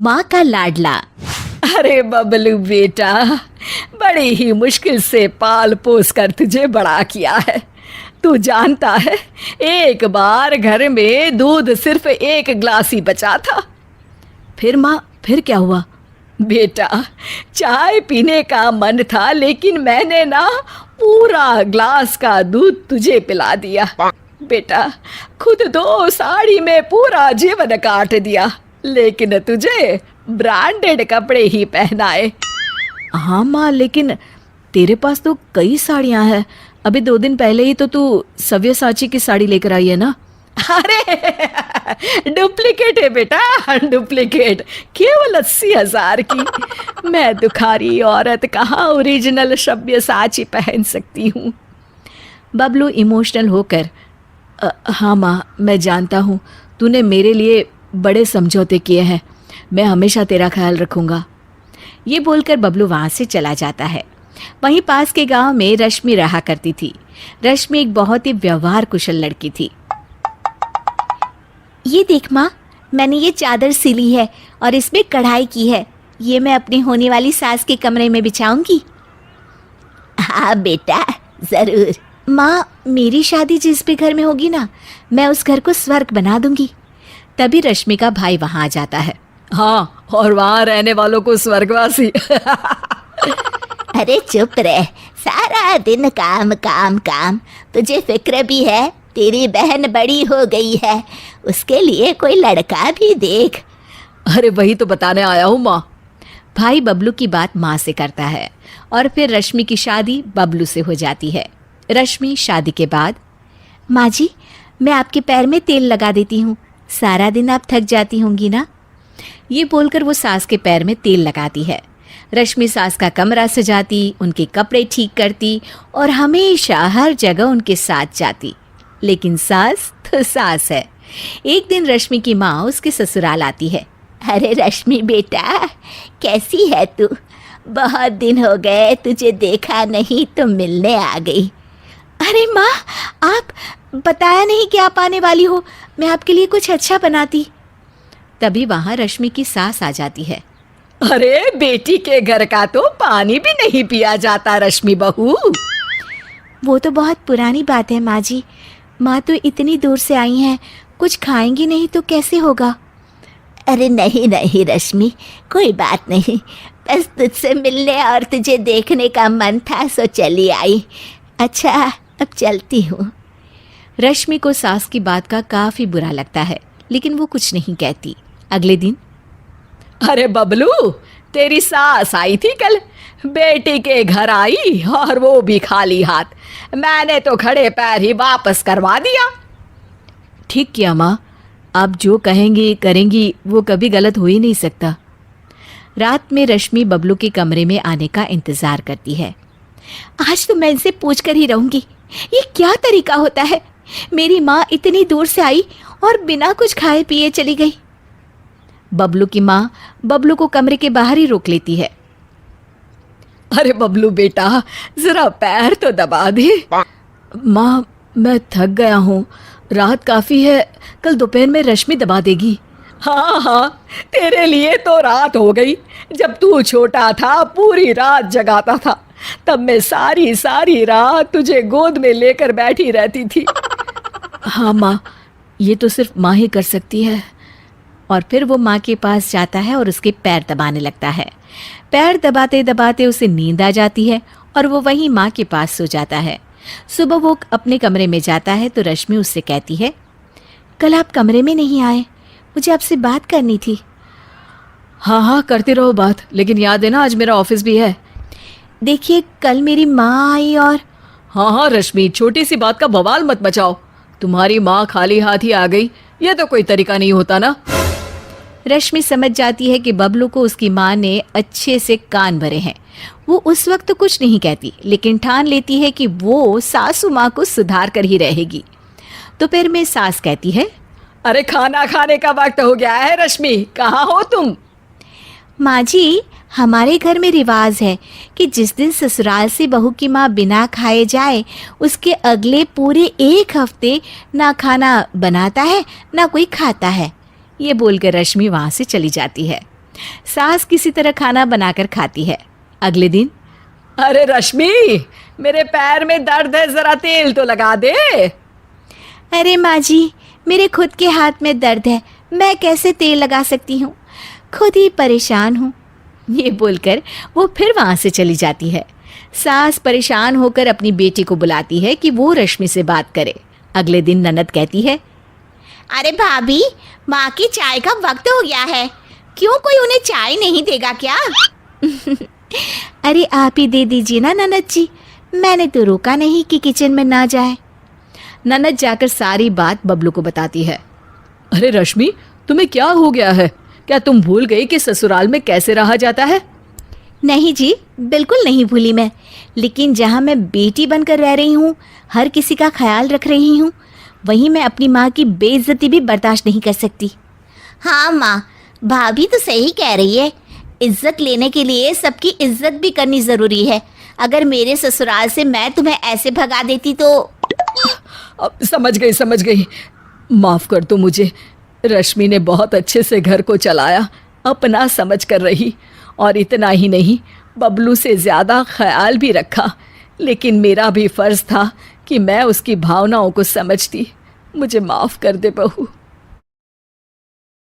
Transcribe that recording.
माँ का लाडला। अरे बबलू बेटा, बड़ी ही मुश्किल से पाल पोस कर तुझे बड़ा किया है। तू जानता है, एक बार घर में दूध सिर्फ 1 गिलास ही बचा था। फिर माँ, फिर क्या हुआ? बेटा, चाय पीने का मन था, लेकिन मैंने ना पूरा ग्लास का दूध तुझे पिला दिया। बेटा, खुद तो साड़ी में पूरा जीवन काट दिया, लेकिन तुझे ब्रांडेड कपड़े ही पहनाए। हाँ माँ, लेकिन तेरे पास तो कई साड़ियाँ हैं। अभी 2 दिन पहले ही तो तू सव्यसाची की साड़ी लेकर आई है ना। अरे डुप्लीकेट है बेटा, डुप्लीकेट, केवल 80,000 की। मैं दुखारी औरत कहाँ ओरिजिनल सव्यसाची पहन सकती हूँ। बबलू इमोशनल होकर, हाँ माँ, मैं जानता हूँ तूने मेरे लिए बड़े समझौते किए हैं। मैं हमेशा तेरा ख्याल रखूँगा। ये बोलकर बबलू वहाँ से चला जाता है। वहीं पास के गांव में रश्मि रहा करती थी। रश्मि एक बहुत ही व्यवहार कुशल लड़की थी। ये देख माँ, मैंने ये चादर सिली है और इसमें कढ़ाई की है। ये मैं अपनी होने वाली सास के कमरे में बिछाऊंगी। हाँ बेटा, ज़रूर। माँ, मेरी शादी जिस भी घर में होगी ना, मैं उस घर को स्वर्ग बना दूंगी। तभी रश्मि का भाई वहाँ आ जाता है। हाँ, और वहाँ रहने वालों को स्वर्गवासी। अरे चुप रह, सारा दिन काम काम काम। तुझे फिक्र भी है, तेरी बहन बड़ी हो गई है, उसके लिए कोई लड़का भी देख। अरे वही तो बताने आया हूँ माँ। भाई बबलू की बात माँ से करता है और फिर रश्मि की शादी बबलू से हो जाती है। रश्मि शादी के बाद, माँ जी, मैं आपके पैर में तेल लगा देती हूँ, सारा दिन आप थक जाती होंगी ना। ये बोलकर वो सास के पैर में तेल लगाती है। रश्मि सास का कमरा सजाती, उनके कपड़े ठीक करती और हमेशा हर जगह उनके साथ जाती। लेकिन सास तो सास है। एक दिन रश्मि की माँ उसके ससुराल आती है। अरे रश्मि बेटा, कैसी है तू? बहुत दिन हो गए, तुझे देखा नहीं तो मिलने आ गई। अरे माँ, आप बताया नहीं कि आप आने वाली हो, मैं आपके लिए कुछ अच्छा बनाती। तभी वहाँ रश्मि की सास आ जाती है। अरे बेटी के घर का तो पानी भी नहीं पिया जाता रश्मि बहू। वो तो बहुत पुरानी बात है माँ जी। माँ तो इतनी दूर से आई हैं, कुछ खाएंगी नहीं तो कैसे होगा। अरे नहीं नहीं रश्मि, कोई बात नहीं, बस तुझसे मिलने और तुझे देखने का मन था, सो चली आई। अच्छा, अब चलती हूँ। रश्मि को सास की बात का काफ़ी बुरा लगता है, लेकिन वो कुछ नहीं कहती। अगले दिन, अरे बबलू, तेरी सास आई थी कल, बेटी के घर आई और वो भी खाली हाथ। मैंने तो खड़े पैर ही वापस करवा दिया। ठीक किया माँ, आप जो कहेंगी करेंगी, वो कभी गलत हो ही नहीं सकता। रात में रश्मि बबलू के कमरे में आने का इंतज़ार करती है। आज तो मैं इनसे पूछ कर ही रहूँगी, ये क्या तरीका होता है। मेरी माँ इतनी दूर से आई और बिना कुछ खाए पिए चली गई। बबलू की माँ बबलू को कमरे के बाहर ही रोक लेती है। अरे बबलू बेटा, जरा पैर तो दबा दे। माँ, मैं थक गया हूँ, रात काफ़ी है, कल दोपहर में रश्मि दबा देगी। हाँ हाँ, तेरे लिए तो रात हो गई। जब तू छोटा था, पूरी रात जगाता था, तब मैं सारी सारी रात तुझे गोद में लेकर बैठी रहती थी। हाँ माँ, ये तो सिर्फ माँ ही कर सकती है। और फिर वो माँ के पास जाता है और उसके पैर दबाने लगता है। पैर दबाते दबाते उसे नींद आ जाती है और वो वहीं माँ के पास सो जाता है। सुबह वो अपने कमरे में जाता है तो रश्मि उससे कहती है, कल आप कमरे में नहीं आए, मुझे आपसे बात करनी थी। हाँ हाँ, करते रहो बात, लेकिन याद है ना, आज मेरा ऑफिस भी है। देखिए, कल मेरी माँ आई और... हाँ हाँ रश्मि, छोटी सी बात का बवाल मत मचाओ। तुम्हारी माँ खाली हाथ ही आ गई, ये तो कोई तरीका नहीं होता ना। रश्मि समझ जाती है कि बबलू को उसकी माँ ने अच्छे से कान भरे हैं। वो उस वक्त तो कुछ नहीं कहती, लेकिन ठान लेती है कि वो सासू माँ को सुधार कर ही रहेगी। तो फिर में सास कहती है, अरे खाना खाने का वक्त हो गया है रश्मि, कहाँ हो तुम? माँ जी, हमारे घर में रिवाज है कि जिस दिन ससुराल से बहू की माँ बिना खाए जाए, उसके अगले पूरे 1 हफ्ते ना खाना बनाता है ना कोई खाता है। ये बोलकर रश्मि वहाँ से चली जाती है। सास किसी तरह खाना बनाकर खाती है। अगले दिन अरे रश्मि, मेरे पैर में दर्द है, जरा तेल तो लगा दे। अरे माँ जी, मेरे खुद के हाथ में दर्द है, मैं कैसे तेल लगा सकती हूँ, खुद ही परेशान हूँ। ये बोलकर वो फिर वहाँ से चली जाती है। सास परेशान होकर अपनी बेटी को बुलाती है कि वो रश्मि से बात करे। अगले दिन ननद कहती है, अरे भाभी, माँ की चाय का वक्त हो गया है, क्यों कोई उन्हें चाय नहीं देगा क्या? अरे आप ही दे दीजिए ना ननद जी, मैंने तो रोका नहीं कि किचन में ना जाए। ननद जाकर सारी बात बबलू को बताती है। अरे रश्मि, तुम्हें क्या हो गया है? क्या तुम भूल गई कि ससुराल में कैसे रहा जाता है? नहीं जी, बिल्कुल नहीं भूली मैं, लेकिन जहाँ मैं बेटी बनकर रह रही हूँ, हर किसी का ख्याल रख रही हूँ, वहीं मैं अपनी माँ की बेइज्जती भी बर्दाश्त नहीं कर सकती। हाँ माँ, भाभी तो सही कह रही है, इज्जत लेने के लिए सबकी इज्जत भी करनी ज़रूरी है। अगर मेरे ससुराल से मैं तुम्हें ऐसे भगा देती तो। अब समझ गई, माफ़ कर दो मुझे। रश्मि ने बहुत अच्छे से घर को चलाया, अपना समझ कर रही, और इतना ही नहीं, बबलू से ज़्यादा ख्याल भी रखा। लेकिन मेरा भी फ़र्ज़ था कि मैं उसकी भावनाओं को समझती। मुझे माफ़ कर दे बहू।